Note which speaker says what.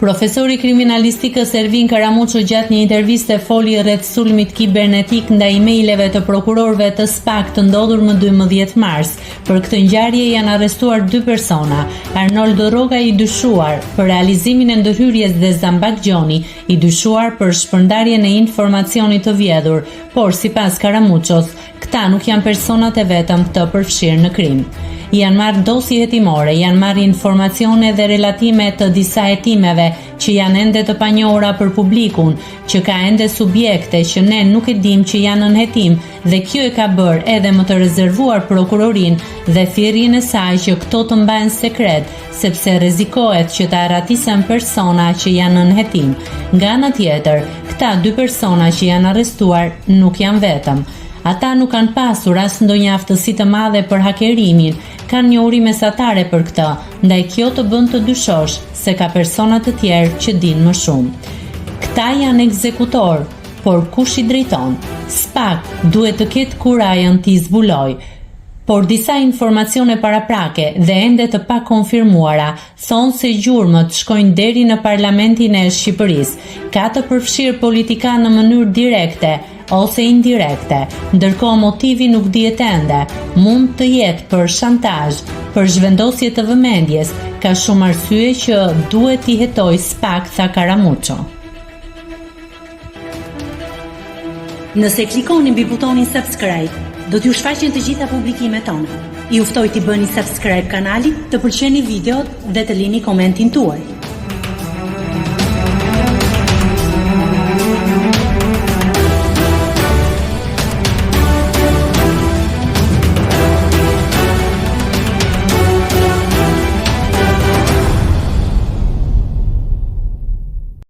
Speaker 1: Profesori kriminalistikës Ervin Karamuço gjatë një interviste foli rreth sulmit kibernetik ndaj emaileve të prokurorëve të SPAK të ndodhur më 12 mars. Për këtë ngjarje janë arrestuar 2 persona, Arnoldo Roga i dyshuar për realizimin e ndërhyrjes dhe Zambak Gjoni i dyshuar për shpërndarjen e informacionit të vjedhur, por sipas Karamuços, këta nuk janë personat e vetëm të përfshirë në krim. Janë marrë dosje hetimore, janë marrë informacione dhe relatime të disa hetimeve që janë ende të panjohura për publikun, që ka ende subjekte që ne nuk e dim që janë në hetim dhe kjo e ka bërë edhe më të rezervuar prokurorin dhe thirrjen e saj që këto të mbahen sekret, sepse rrezikohet që të arratisen persona që janë në hetim. Nga ana tjetër, këta 2 persona që janë arrestuar nuk janë vetëm. Ata nuk kanë pasur as ndonjë aftësi të madhe për hakerimin, kanë njohuri mesatare për këtë, ndaj kjo të bën të dyshosh se ka persona të tjerë që dinë më shumë. Këta janë ekzekutor, por kush i drejton? SPAK duhet të ketë kurajën t'i zbuloj. Por disa informacione paraprake dhe ende të pa konfirmuara thonë se gjurmët shkojnë deri në Parlamentin e Shqipërisë, ka të përfshirë politikanë në mënyrë direkte ose indirekte, ndërkohë motivi nuk dihet ende, mund të jetë për shantazh, për zhvendosje të vëmendjes, ka shumë arsye që duhet t'i hetoj SPAK, tha Karamuço.
Speaker 2: Nëse klikoni mbi butonin subscribe, do t'ju shfaqen të gjitha publikimet tona. Ju ftoj t'i bëni subscribe kanalit, të pëlqeni videot dhe të lini komentin tuaj.